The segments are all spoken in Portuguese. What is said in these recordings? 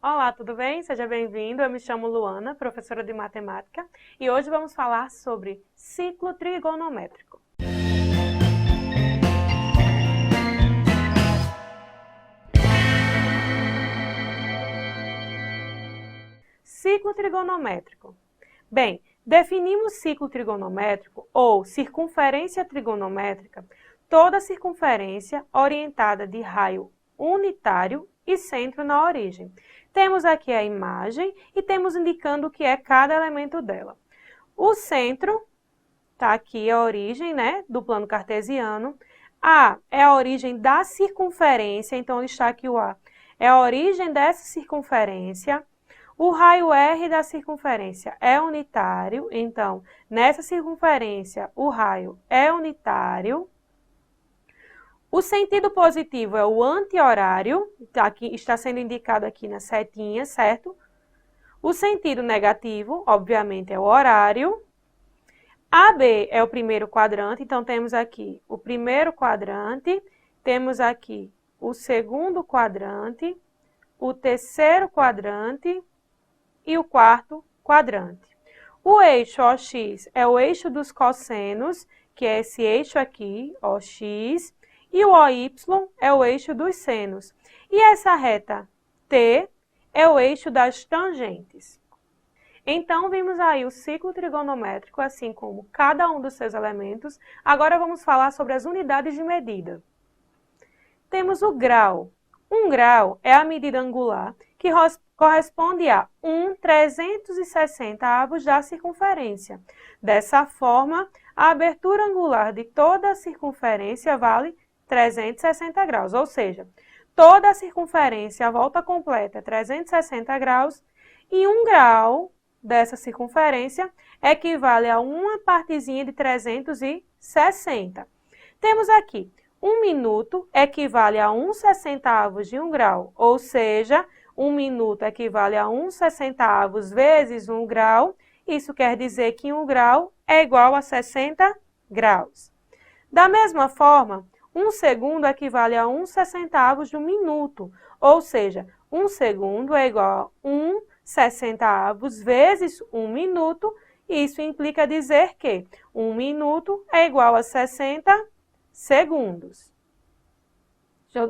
Olá, tudo bem? Seja bem-vindo. Eu me chamo Luana, professora de matemática, e hoje vamos falar sobre ciclo trigonométrico. Ciclo trigonométrico. Bem, definimos ciclo trigonométrico ou circunferência trigonométrica toda circunferência orientada de raio unitário e centro na origem. Temos aqui a imagem e temos indicando o que é cada elemento dela. O centro, está aqui a origem, né, do plano cartesiano. A é a origem da circunferência, então está aqui o A. É a origem dessa circunferência. O raio R da circunferência é unitário, então, nessa circunferência, o raio é unitário. O sentido positivo é o anti-horário, aqui, está sendo indicado aqui na setinha, certo? O sentido negativo, obviamente, é o horário. AB é o primeiro quadrante, então temos aqui o primeiro quadrante, temos aqui o segundo quadrante, o terceiro quadrante e o quarto quadrante. O eixo OX é o eixo dos cossenos, que é esse eixo aqui, OX, e o OY é o eixo dos senos. E essa reta T é o eixo das tangentes. Então, vimos aí o ciclo trigonométrico, assim como cada um dos seus elementos. Agora vamos falar sobre as unidades de medida. Temos o grau. Um grau é a medida angular que corresponde a 1/360 da circunferência. Dessa forma, a abertura angular de toda a circunferência vale 360 graus, ou seja, toda a circunferência, a volta completa é 360 graus, e 1 grau dessa circunferência equivale a uma partezinha de 360. Temos aqui 1 minuto equivale a 1/60 de 1 grau, ou seja, 1 minuto equivale a 1/60 vezes 1 grau. Isso quer dizer que 1 grau é igual a 60 graus. Da mesma forma, 1 segundo equivale a 1/60 de 1 minuto, ou seja, 1 segundo é igual a 1/60 vezes 1 minuto. Isso implica dizer que 1 minuto é igual a 60 segundos.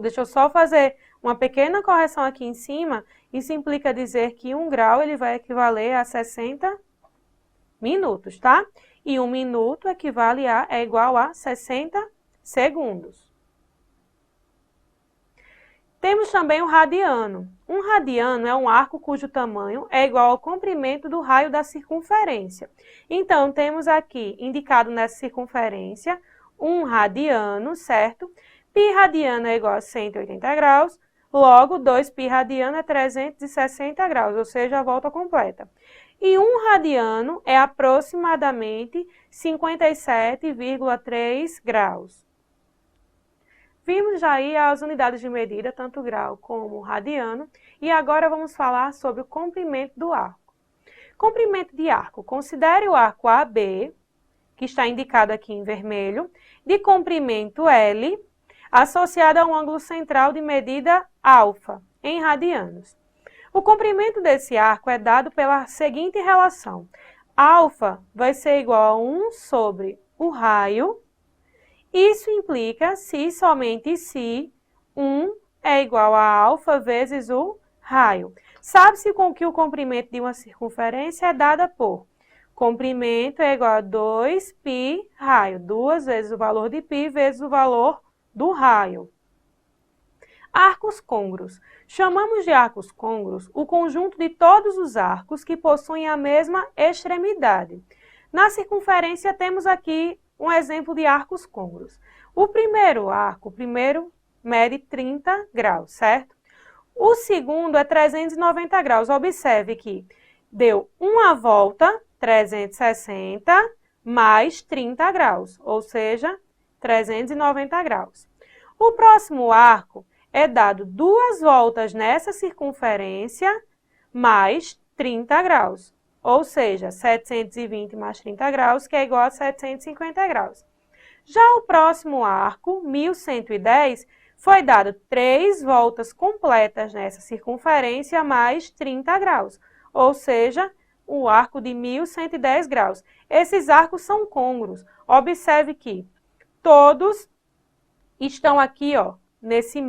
Deixa eu só fazer uma pequena correção aqui em cima. Isso implica dizer que 1 grau ele vai equivaler a 60 minutos, tá? E 1 minuto é igual a 60 segundos. Temos também o radiano. Um radiano é um arco cujo tamanho é igual ao comprimento do raio da circunferência. Então, temos aqui, indicado nessa circunferência, 1 radiano, certo? Π radiano é igual a 180 graus, logo 2π radiano é 360 graus, ou seja, a volta completa. E 1 radiano é aproximadamente 57,3 graus. Vimos já aí as unidades de medida, tanto grau como radiano, e agora vamos falar sobre o comprimento do arco. Comprimento de arco. Considere o arco AB, que está indicado aqui em vermelho, de comprimento L, associado a um ângulo central de medida alfa, em radianos. O comprimento desse arco é dado pela seguinte relação. Alfa vai ser igual a 1 sobre o raio. Isso implica se somente se 1 é igual a alfa vezes o raio. Sabe-se com que o comprimento de uma circunferência é dada por comprimento é igual a 2π raio, 2 vezes o valor de π vezes o valor do raio. Arcos côngruos. Chamamos de arcos côngruos o conjunto de todos os arcos que possuem a mesma extremidade. Na circunferência temos aqui um exemplo de arcos côngruos. O primeiro arco, mede 30 graus, certo? O segundo é 390 graus. Observe que deu uma volta, 360, mais 30 graus, ou seja, 390 graus. O próximo arco é dado 2 voltas nessa circunferência, mais 30 graus. Ou seja, 720 mais 30 graus, que é igual a 750 graus. Já o próximo arco, 1110, Foi dado 3 voltas completas nessa circunferência mais 30 graus, ou seja, o arco de 1.110 graus. Esses arcos são côngruos. Observe que todos estão aqui, ó, nessa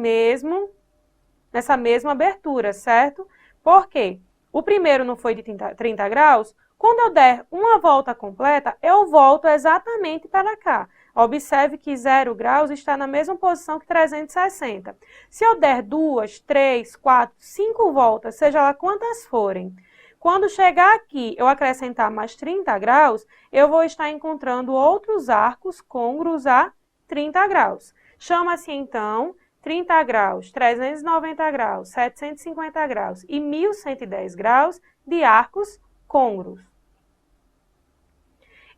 mesma abertura, certo? Por quê? O primeiro não foi de 30 graus? Quando eu der uma volta completa, eu volto exatamente para cá. Observe que 0 graus está na mesma posição que 360. Se eu der 2, 3, 4, 5 voltas, seja lá quantas forem, quando chegar aqui eu acrescentar mais 30 graus, eu vou estar encontrando outros arcos côngruos a 30 graus. Chama-se então 30 graus, 390 graus, 750 graus e 1.110 graus de arcos côngruos.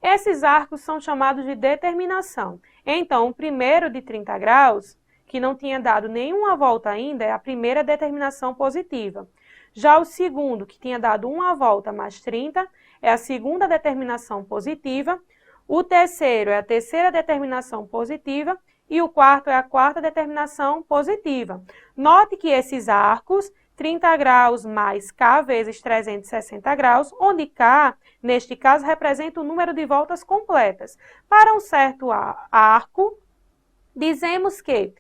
Esses arcos são chamados de determinação. Então, o primeiro de 30 graus, que não tinha dado nenhuma volta ainda, é a primeira determinação positiva. Já o segundo, que tinha dado uma volta mais 30, é a segunda determinação positiva. O terceiro é a terceira determinação positiva. E o quarto é a quarta determinação positiva. Note que esses arcos, 30 graus mais K vezes 360 graus, onde K, neste caso, representa o número de voltas completas. Para um certo arco, dizemos que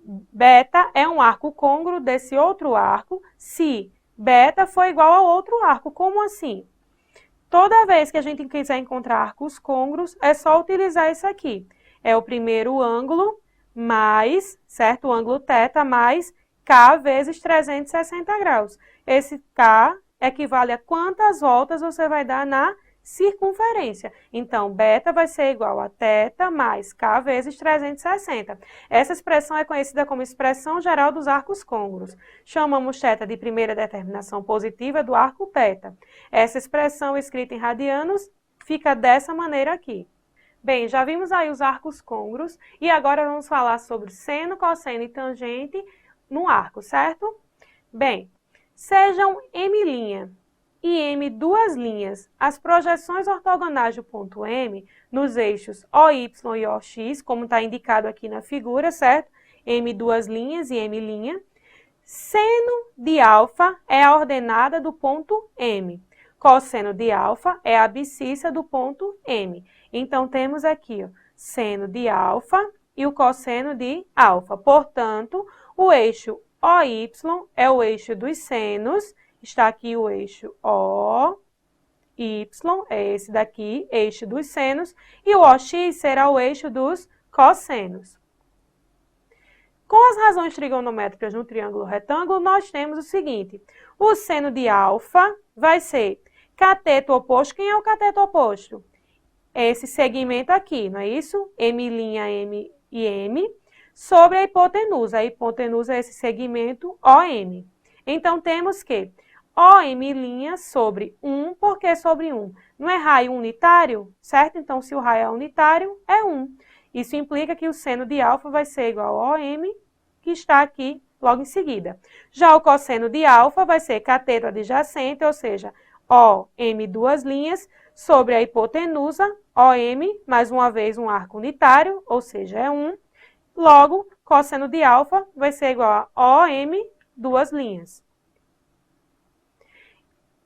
beta é um arco côngruo desse outro arco, se beta for igual ao outro arco. Como assim? Toda vez que a gente quiser encontrar arcos côngruos, é só utilizar isso aqui. É o primeiro ângulo mais, certo? O ângulo θ mais K vezes 360 graus. Esse K equivale a quantas voltas você vai dar na circunferência. Então, beta vai ser igual a θ mais K vezes 360. Essa expressão é conhecida como expressão geral dos arcos côngruos. Chamamos θ de primeira determinação positiva do arco θ. Essa expressão escrita em radianos fica dessa maneira aqui. Bem, já vimos aí os arcos côngruos e agora vamos falar sobre seno, cosseno e tangente no arco, certo? Bem, sejam M' e M duas linhas as projeções ortogonais do ponto M nos eixos OY e OX, como está indicado aqui na figura, certo? M duas linhas e M'. Seno de alfa é a ordenada do ponto M. Cosseno de alfa é a abscissa do ponto M. Então, temos aqui ó, seno de alfa e o cosseno de alfa. Portanto, o eixo OY é o eixo dos senos. Está aqui o eixo OY, é esse daqui, eixo dos senos. E o OX será o eixo dos cossenos. Com as razões trigonométricas no triângulo retângulo, nós temos o seguinte. O seno de alfa vai ser cateto oposto. Quem é o cateto oposto? Esse segmento aqui, não é isso? M', M e M, sobre a hipotenusa. A hipotenusa é esse segmento OM. Então, temos que OM' sobre 1, por que sobre 1? Não é raio unitário, certo? Então, se o raio é unitário, é 1. Isso implica que o seno de alfa vai ser igual a OM, que está aqui logo em seguida. Já o cosseno de alfa vai ser cateto adjacente, ou seja, OM duas linhas, sobre a hipotenusa, OM, mais uma vez um arco unitário, ou seja, é 1. Logo, cosseno de alfa vai ser igual a OM duas linhas.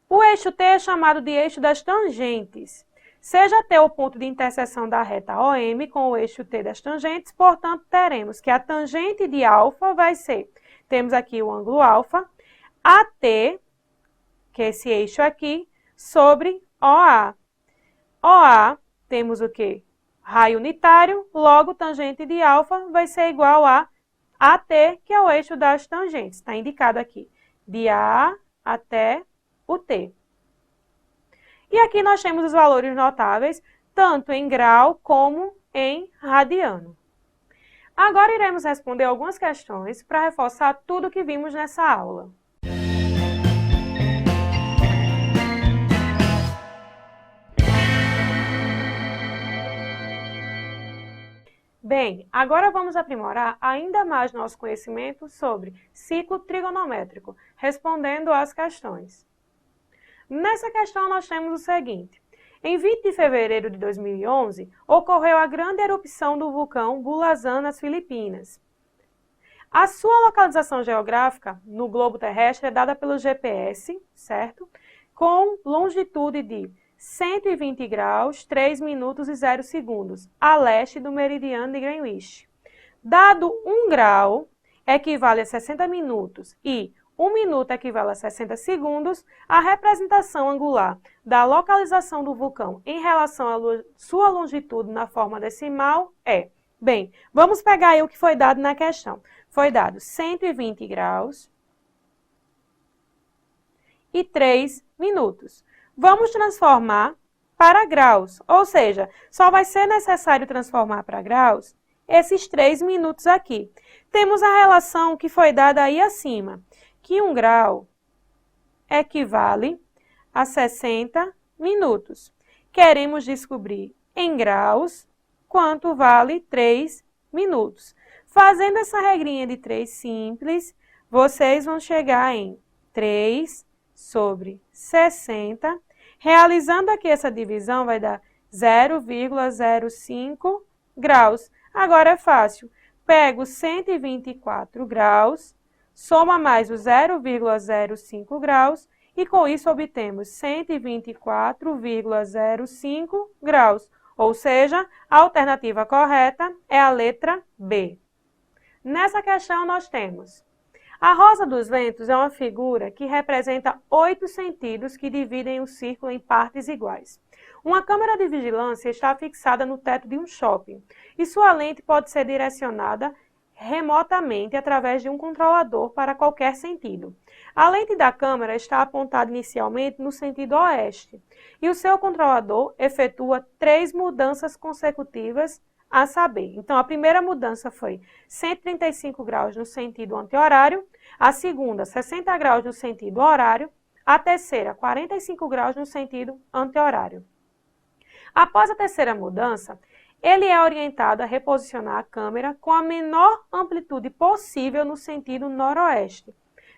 O eixo T é chamado de eixo das tangentes. Seja T o ponto de interseção da reta OM com o eixo T das tangentes, portanto, teremos que a tangente de alfa vai ser, temos aqui o ângulo alfa, AT, que é esse eixo aqui, sobre OA. OA, temos o quê? Raio unitário, logo tangente de alfa vai ser igual a AT, que é o eixo das tangentes. Está indicado aqui, de A até o T. E aqui nós temos os valores notáveis, tanto em grau como em radiano. Agora iremos responder algumas questões para reforçar tudo o que vimos nessa aula. Bem, agora vamos aprimorar ainda mais nosso conhecimento sobre ciclo trigonométrico, respondendo às questões. Nessa questão nós temos o seguinte. Em 20 de fevereiro de 2011, ocorreu a grande erupção do vulcão Bulazan nas Filipinas. A sua localização geográfica no globo terrestre é dada pelo GPS, certo? Com longitude de 120 graus, 3 minutos e 0 segundos, a leste do meridiano de Greenwich. Dado 1 grau, equivale a 60 minutos e 1 minuto equivale a 60 segundos, a representação angular da localização do vulcão em relação à sua longitude na forma decimal é... Bem, vamos pegar aí o que foi dado na questão. Foi dado 120 graus e 3 minutos. Vamos transformar para graus, ou seja, só vai ser necessário transformar para graus esses 3 minutos aqui. Temos a relação que foi dada aí acima, que 1 grau equivale a 60 minutos. Queremos descobrir em graus quanto vale 3 minutos. Fazendo essa regrinha de 3 simples, vocês vão chegar em 3 sobre 60. Realizando aqui essa divisão, vai dar 0,05 graus. Agora é fácil. Pego 124 graus, soma mais o 0,05 graus e com isso obtemos 124,05 graus. Ou seja, a alternativa correta é a letra B. Nessa questão nós temos: a rosa dos ventos é uma figura que representa 8 sentidos que dividem o círculo em partes iguais. Uma câmera de vigilância está fixada no teto de um shopping e sua lente pode ser direcionada remotamente através de um controlador para qualquer sentido. A lente da câmera está apontada inicialmente no sentido oeste e o seu controlador efetua 3 mudanças consecutivas a saber. Então, a primeira mudança foi 135 graus no sentido anti-horário, a segunda, 60 graus no sentido horário, a terceira, 45 graus no sentido anti-horário. Após a terceira mudança, ele é orientado a reposicionar a câmera com a menor amplitude possível no sentido noroeste,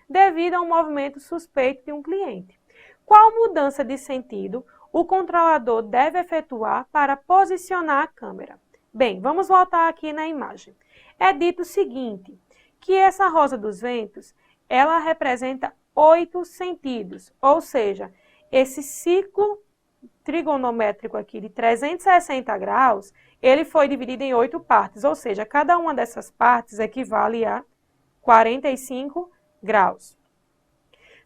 devido a um movimento suspeito de um cliente. Qual mudança de sentido o controlador deve efetuar para posicionar a câmera? Bem, vamos voltar aqui na imagem. É dito o seguinte, que essa rosa dos ventos, ela representa 8 sentidos, ou seja, esse ciclo trigonométrico aqui de 360 graus, ele foi dividido em 8 partes, ou seja, cada uma dessas partes equivale a 45 graus.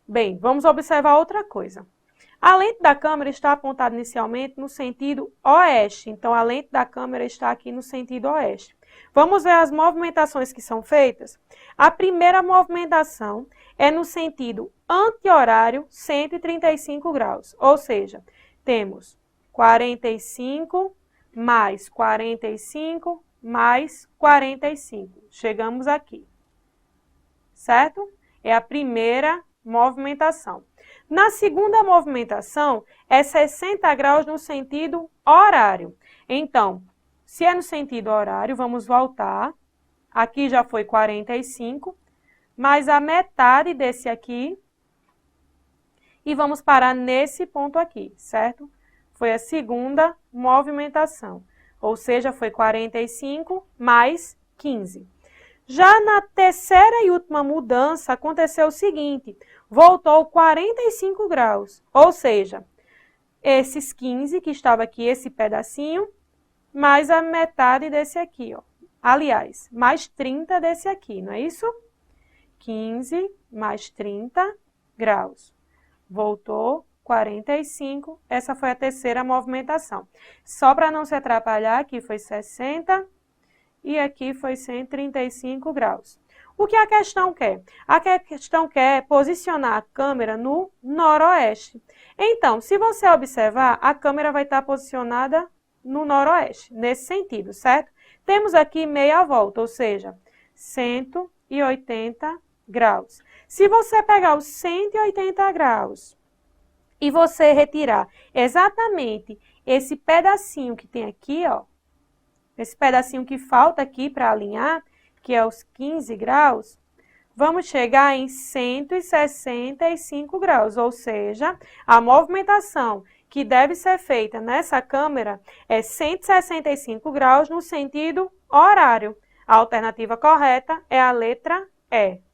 Bem, vamos observar outra coisa. A lente da câmera está apontada inicialmente no sentido oeste, então a lente da câmera está aqui no sentido oeste. Vamos ver as movimentações que são feitas? A primeira movimentação é no sentido anti-horário, 135 graus, ou seja, temos 45 mais 45 mais 45. Chegamos aqui, certo? É a primeira movimentação. Na segunda movimentação, é 60 graus no sentido horário. Então, se é no sentido horário, vamos voltar. Aqui já foi 45, mais a metade desse aqui. E vamos parar nesse ponto aqui, certo? Foi a segunda movimentação. Ou seja, foi 45 mais 15. Já na terceira e última mudança, aconteceu o seguinte, voltou 45 graus, ou seja, esses 15 que estava aqui, esse pedacinho, mais a metade desse aqui, ó. Aliás, mais 30 desse aqui, não é isso? 15 mais 30 graus. Voltou 45, essa foi a terceira movimentação. Só para não se atrapalhar, aqui foi 60 e aqui foi 135 graus. O que a questão quer? A questão quer posicionar a câmera no noroeste. Então, se você observar, a câmera vai estar posicionada no noroeste, nesse sentido, certo? Temos aqui meia volta, ou seja, 180 graus. Se você pegar os 180 graus e você retirar exatamente esse pedacinho que tem aqui, ó, esse pedacinho que falta aqui para alinhar, que é os 15 graus, vamos chegar em 165 graus, ou seja, a movimentação que deve ser feita nessa câmera é 165 graus no sentido horário. A alternativa correta é a letra E.